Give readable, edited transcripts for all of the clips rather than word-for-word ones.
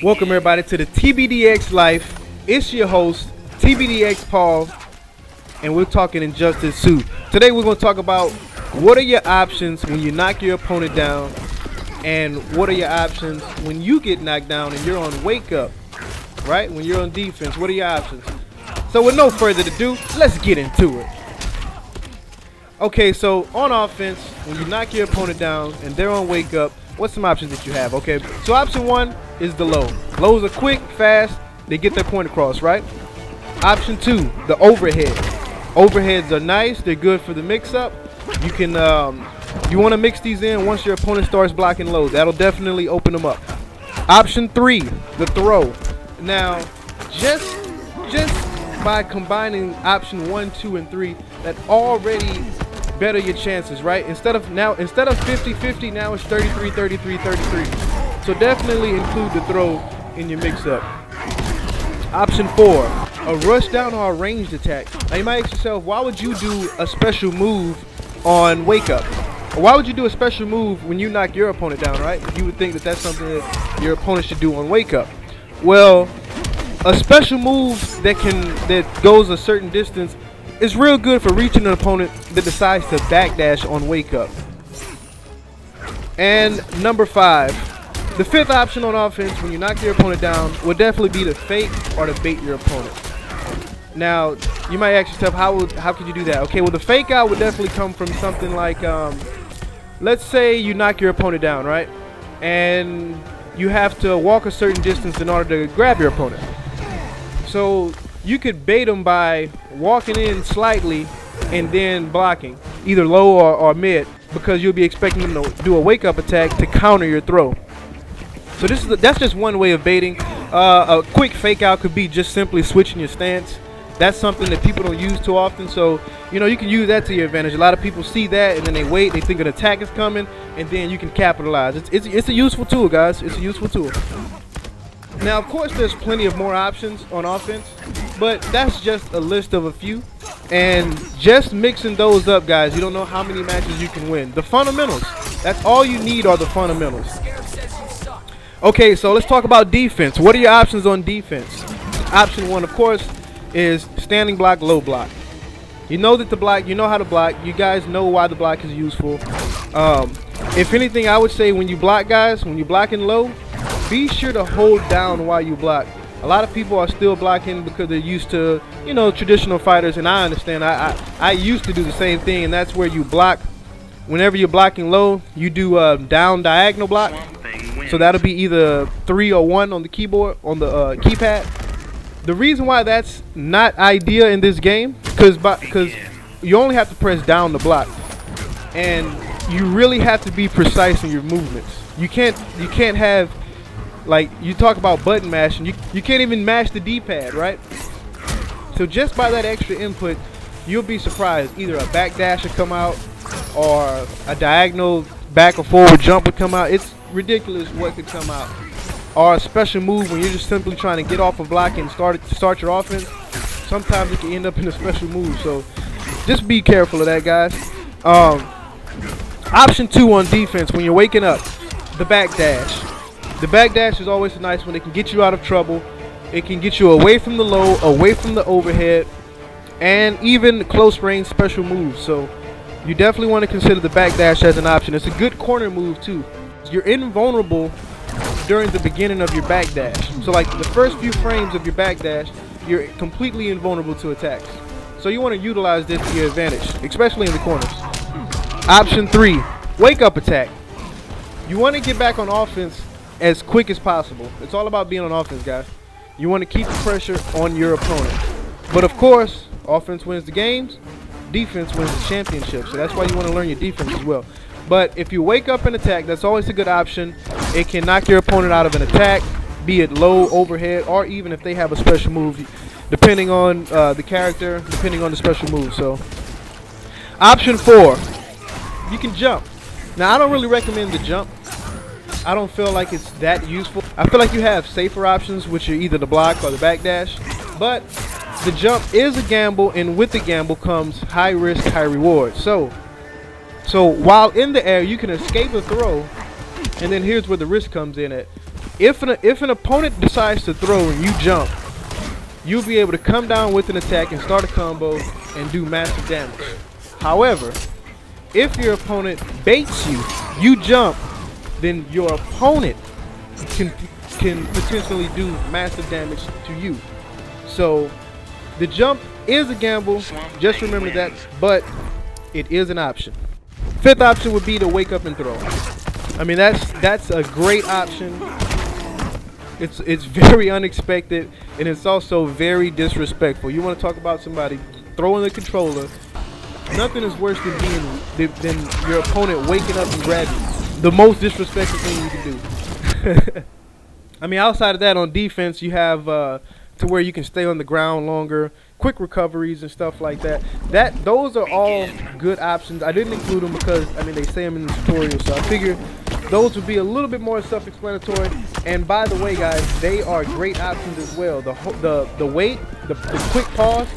Welcome everybody to the TBDX Life. It's your host, TBDX Paul, and we're talking Injustice 2. Today we're going to talk about what are your options when you knock your opponent down, and what are your options when you get knocked down and you're on wake up, right? When you're on defense, what are your options? So with no further ado, let's get into it. Okay, so on offense, when you knock your opponent down and they're on wake up, what's some options that you have? Okay, so option one is the low. Lows are quick, fast, they get their point across, right? Option two, the overhead. Overheads are nice, they're good for the mix-up. You can, you want to mix these in once your opponent starts blocking lows. That'll definitely open them up. Option three, the throw. Now, just by combining option 1, 2, and 3, that already better your chances, right? Instead of 50-50, now it's 33-33-33. So definitely include the throw in your mix-up. Option 4, a rush down or a ranged attack. Now you might ask yourself, why would you do a special move on wake up? Or why would you do a special move when you knock your opponent down, right? You would think that that's something that your opponent should do on wake up. Well, a special move that goes a certain distance is real good for reaching an opponent that decides to backdash on wake up. And number 5, the fifth option on offense when you knock your opponent down would definitely be to fake or to bait your opponent. Now, you might ask yourself, how could you do that? Okay, well the fake out would definitely come from something like, let's say you knock your opponent down, right? And you have to walk a certain distance in order to grab your opponent. So you could bait them by walking in slightly and then blocking, either low or mid, because you'll be expecting them to do a wake-up attack to counter your throw. So that's just one way of baiting. A quick fake out could be just simply switching your stance. That's something that people don't use too often, so you can use that to your advantage. A lot of people see that and then they wait, they think an attack is coming, and then you can capitalize. It's a useful tool, guys. It's a useful tool. Now, of course, there's plenty of more options on offense, but that's just a list of a few. And just mixing those up, guys, you don't know how many matches you can win. The fundamentals, that's all you need are the fundamentals. Okay, so let's talk about defense. What are your options on defense? Option 1, of course, is standing block, low block. You know that you know how to block. You guys know why the block is useful. If anything, I would say when you block, guys, when you're blocking low, be sure to hold down while you block. A lot of people are still blocking because they're used to, traditional fighters, and I understand. I used to do the same thing, and that's where you block. Whenever you're blocking low, you do a down diagonal block. So that'll be either 3 or 1 on the keyboard, on the keypad. The reason why that's not ideal in this game, because you only have to press down to block, and you really have to be precise in your movements. You can't have, like, you talk about button mashing, you can't even mash the D-pad, right? So just by that extra input, you'll be surprised. Either a backdash will come out, or a diagonal back or forward jump would come out. It's ridiculous what could come out. Or a special move when you're just simply trying to get off a block and start your offense. Sometimes it can end up in a special move. So just be careful of that, guys. Option 2 on defense when you're waking up, the backdash. The backdash is always a nice one. It can get you out of trouble. It can get you away from the low, away from the overhead, and even close range special moves. So you definitely want to consider the backdash as an option. It's a good corner move too. You're invulnerable during the beginning of your backdash. So like the first few frames of your backdash, you're completely invulnerable to attacks. So you want to utilize this to your advantage, especially in the corners. Option 3, wake up attack. You want to get back on offense as quick as possible. It's all about being on offense, guys. You want to keep the pressure on your opponent. But of course, offense wins the games, defense wins the championship. So that's why you want to learn your defense as well. But if you wake up and attack, that's always a good option. It can knock your opponent out of an attack, be it low, overhead, or even if they have a special move, depending on the character, depending on the special move. So option 4, you can jump. Now, I don't really recommend the jump. I don't feel like it's that useful. I feel like you have safer options, which are either the block or the backdash. But the jump is a gamble, and with the gamble comes high risk, high reward. So while in the air, you can escape a throw, and then here's where the risk comes in at. if an opponent decides to throw and you jump, you'll be able to come down with an attack and start a combo and do massive damage. However, if your opponent baits you, you jump, then your opponent can potentially do massive damage to you. So the jump is a gamble, just remember that, but it is an option. Fifth option would be to wake up and throw. I mean, that's a great option. It's very unexpected, and it's also very disrespectful. You want to talk about somebody throwing the controller? Nothing is worse than your opponent waking up and grabbing you. The most disrespectful thing you can do. I mean, outside of that, on defense, you have to where you can stay on the ground longer, quick recoveries and stuff like that. Those are all good options. I didn't include them because, I mean, they say them in the tutorial, so I figured those would be a little bit more self-explanatory. And by the way, guys, they are great options as well. The wait, the quick pause,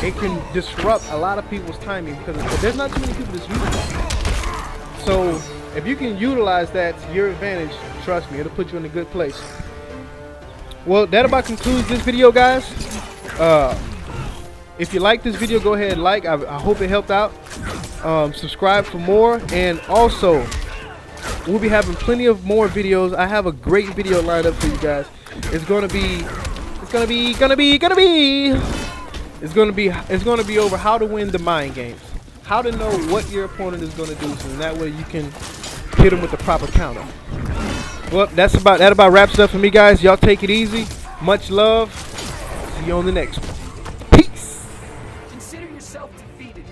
it can disrupt a lot of people's timing because there's not too many people that's using that. So if you can utilize that to your advantage, trust me, it'll put you in a good place. Well, that about concludes this video, guys. If you like this video, go ahead and like. I hope it helped out. Subscribe for more, and also we'll be having plenty of more videos. I have a great video lined up for you guys. It's gonna be over how to win the mind games, how to know what your opponent is gonna do, so that way you can hit them with the proper counter. Well, that about wraps it up for me, guys. Y'all take it easy. Much love. See you on the next one. Peace. Consider yourself defeated.